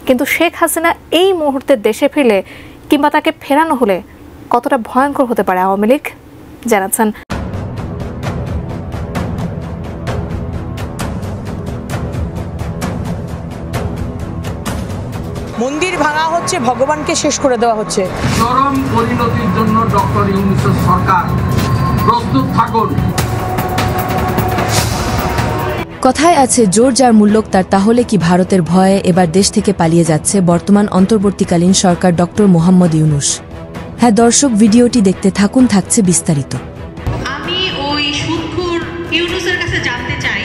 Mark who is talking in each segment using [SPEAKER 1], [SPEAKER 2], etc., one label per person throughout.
[SPEAKER 1] কিন্তু শেখ হাসিনা এই মুহূর্তে দেশে ফিরলে কিংবা তাকে ফেরানো হলে কতটা ভয়ঙ্কর হতে পারে আওয়ামী লীগ, জানাচ্ছেন
[SPEAKER 2] মন্দির ভাঙা হচ্ছে, ভগবানকে শেষ করে দেওয়া হচ্ছে।
[SPEAKER 3] চরম পরিণতির জন্য ডক্টর ইউনূসের সরকার প্রস্তুত থাকুন।
[SPEAKER 4] কথায় আছে জোর যার মূল্যক তার, তাহলে কি ভারতের ভয়ে এবার দেশ থেকে পালিয়ে যাচ্ছে বর্তমান অন্তর্বর্তীকালীন সরকার ডক্টর মোহাম্মদ ইউনূস? হ্যাঁ দর্শক, ভিডিওটি দেখতে থাকুন, থাকছে বিস্তারিত।
[SPEAKER 5] আমি ওই সুদখোর ইউনূসের কাছে জানতে চাই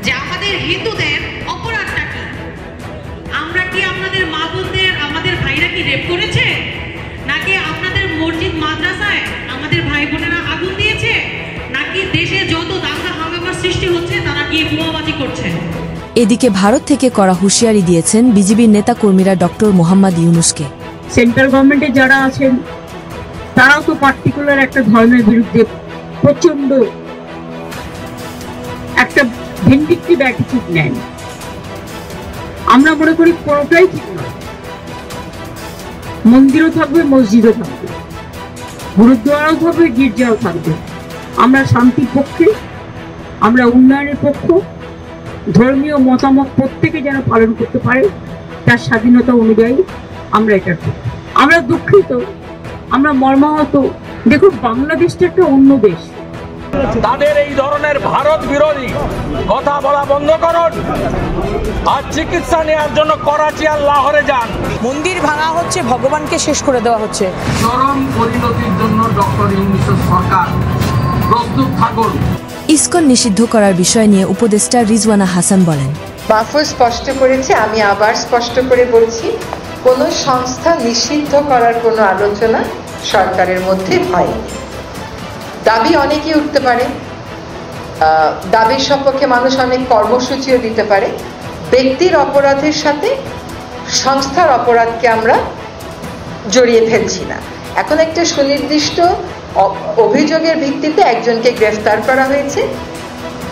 [SPEAKER 5] যে আমাদের হিন্দুদের অপরাধটা কি? আমরা কি আপনাদের মা বোনদের, আমাদের ভাইরা কি রেপ করেছে, নাকি আপনাদের মসজিদ মাদ্রাসায় আমাদের ভাই বোনেরা আগুন দিয়েছে, নাকি দেশে যত দাঙ্গা হাঙ্গামার সৃষ্টি হচ্ছে তারা গিয়ে বোমাবাজি করছে?
[SPEAKER 4] এদিকে ভারত থেকে করা হুঁশিয়ারি দিয়েছেন বিজিবির নেতা কর্মীরা ডক্টর মোহাম্মদ ইউনূসকে।
[SPEAKER 6] সেন্ট্রাল গভর্নমেন্টে যারা আছেন তারাও তো পার্টিকুলার একটা ধর্মের বিরুদ্ধে প্রচন্ড একটা ভিন্ডিকটিভ অ্যাটিটিউড নেন। আমরা মনে করি কোনোটাই ঠিক নয়। মন্দিরও থাকবে, মসজিদও থাকবে, গুরুদ্বারাও থাকবে, গির্জাও থাকবে। আমরা শান্তির পক্ষে, আমরা উন্নয়নের পক্ষ। ধর্মীয় মতামত প্রত্যেকে যেন পালন করতে পারে তার স্বাধীনতা অনুযায়ী আমরা এটা করি। আমরা দুঃখিত, আমরা মর্মাহত। দেখুন, বাংলাদেশটা একটা অন্য দেশ।
[SPEAKER 3] তাদের এই ধরনের ভারত বিরোধী কথা বলা বন্ধ করুন আর চিকিৎসা নেওয়ার জন্য করাচি আর লাহোরে যান।
[SPEAKER 2] মন্দির ভাঙা হচ্ছে, ভগবানকে শেষ করে দেওয়া হচ্ছে।
[SPEAKER 3] চরম পরিণতির জন্য ডক্টর ইউনূসের সরকার প্রস্তুত থাকুন।
[SPEAKER 4] ইসকন নিষিদ্ধ করার বিষয় নিয়ে উপদেষ্টা রিজওয়ানা হাসান বলেন,
[SPEAKER 7] মাহফুজ স্পষ্ট করেছে, আমি আবার স্পষ্ট করে বলছি, কোনো সংস্থা নিষিদ্ধ করার কোনো আলোচনা সরকারের মধ্যে হয়নি। দাবি অনেকেই উঠতে পারে, দাবির সপক্ষে মানুষ অনেক কর্মসূচিও দিতে পারে। ব্যক্তির অপরাধের সাথে সংস্থার অপরাধকে আমরা জড়িয়ে ফেলছি না। এখন একটা সুনির্দিষ্ট অভিযোগের ভিত্তিতে একজনকে গ্রেফতার করা হয়েছে,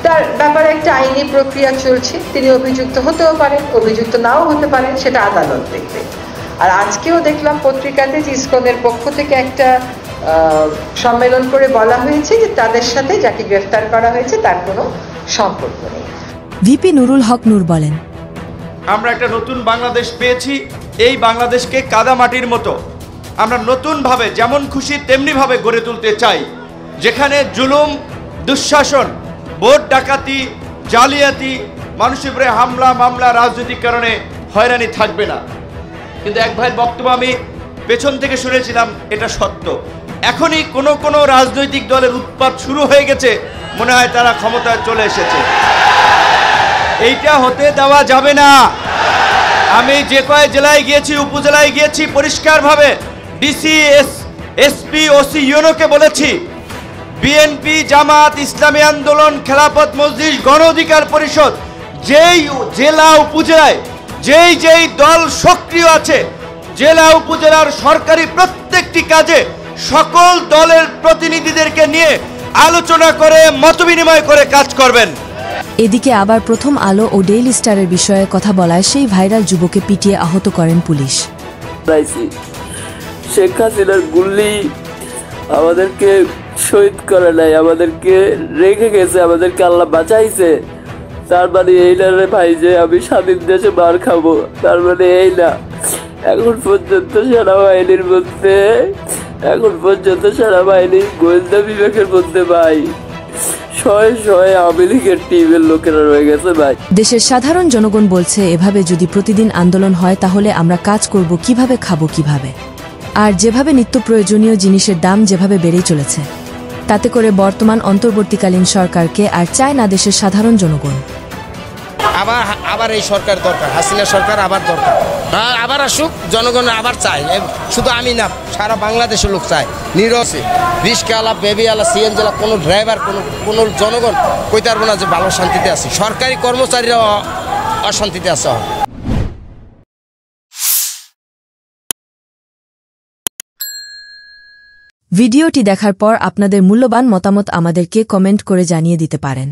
[SPEAKER 7] তার ব্যাপারে একটা আইনি প্রক্রিয়া চলছে। তিনি অভিযুক্ত হতেও পারেন, অভিযুক্ত নাও হতে পারেন, সেটা আদালত দেখবে। আর আজকেও দেখলাম পত্রিকাতে যে ইসকনের পক্ষ থেকে একটা সম্মেলন করে বলা হয়েছে যে তাদের সাথে যাকে গ্রেফতার করা হয়েছে তার কোনো সম্পর্ক নেই।
[SPEAKER 4] ভিপি নুরুল হক নূর বলেন,
[SPEAKER 8] আমরা একটা নতুন বাংলাদেশ পেয়েছি। এই বাংলাদেশকে কাদামাটির মতো আমরা নতুনভাবে যেমন খুশি তেমনিভাবে গড়ে তুলতে চাই, যেখানে জুলুম, দুঃশাসন, ভোট ডাকাতি, জালিয়াতি, মানুষের উপরে হামলা মামলা, রাজনৈতিক কারণে হয়রানি থাকবে না। কিন্তু এক ভাইয়ের বক্তব্য আমি পেছন থেকে শুনেছিলাম, এটা সত্য। এখনই কোনো রাজনৈতিক দলের উৎপাত শুরু হয়ে গেছে, মনে হয় তারা ক্ষমতায় চলে এসেছে। এইটা হতে দেওয়া যাবে না। আমি যে কয় জেলায় গিয়েছি, উপজেলায় গিয়েছি, পরিষ্কারভাবে ডিসি, এসপি, ওসি, ইউনোকে বলেছি, বিএনপি, জামাত, ইসলামী আন্দোলন, খেলাফত মজলিস, গণ অধিকার পরিষদ, যেই জেলা উপজেলায় যেই দল সক্রিয় আছে, জেলা উপজেলার সরকারি প্রত্যেকটি কাজে সকল দলের প্রতিনিধিদেরকে নিয়ে আলোচনা করে মতবিনিময় করে কাজ করবেন।
[SPEAKER 4] এদিকে আবার প্রথম আলো ও ডেইলি স্টারের বিষয়ে কথা বলায় সেই ভাইরাল যুবককে পিটিয়ে আহত করেন পুলিশ।
[SPEAKER 9] শেখ হাসিনার গুল্লি আমাদেরকে শহীদ করে নাই, আমাদেরকে রেখে গেছে, আমাদেরকে আল্লাহ বাঁচাইছে। তার মানে এই না রে ভাই যে আমি স্বাধীন দেশে মার খাবো, তার মানে এই না। এখন পর্যন্ত সেনাবাহিনীর মধ্যে, এখন পর্যন্ত সেনাবাহিনীর গোয়েন্দা বিভাগের মধ্যে ভাই শয়ে আওয়ামী লীগের টিমের লোকেরা রয়ে গেছে ভাই।
[SPEAKER 4] দেশের সাধারণ জনগণ বলছে, এভাবে যদি প্রতিদিন আন্দোলন হয় তাহলে আমরা কাজ করব কিভাবে, খাবো কিভাবে? আর যেভাবে নিত্য প্রয়োজনীয় জিনিসের দাম যেভাবে বেড়েই চলেছে, তাতে করে বর্তমান অন্তর্বর্তীকালীন সরকারকে আর চায় না দেশের সাধারণ জনগণ।
[SPEAKER 10] আবার এই সরকার দরকার, হাসিনা সরকার আবার দরকার, আবার আসুক, জনগণ আবার চায়। শুধু আমি না, সারা বাংলাদেশের লোক চায়। নিরসে রিস্কাওয়ালা, বেবিওয়ালা, সিএনজিওয়ালা, কোনো ড্রাইভার, কোনো জনগণ কইতে পারবো না যে ভালো শান্তিতে আছে। সরকারি কর্মচারীরা অশান্তিতে আছে।
[SPEAKER 4] ভিডিওটি দেখার পর আপনাদের মূল্যবান মতামত আমাদেরকে কমেন্ট করে জানিয়ে দিতে পারেন।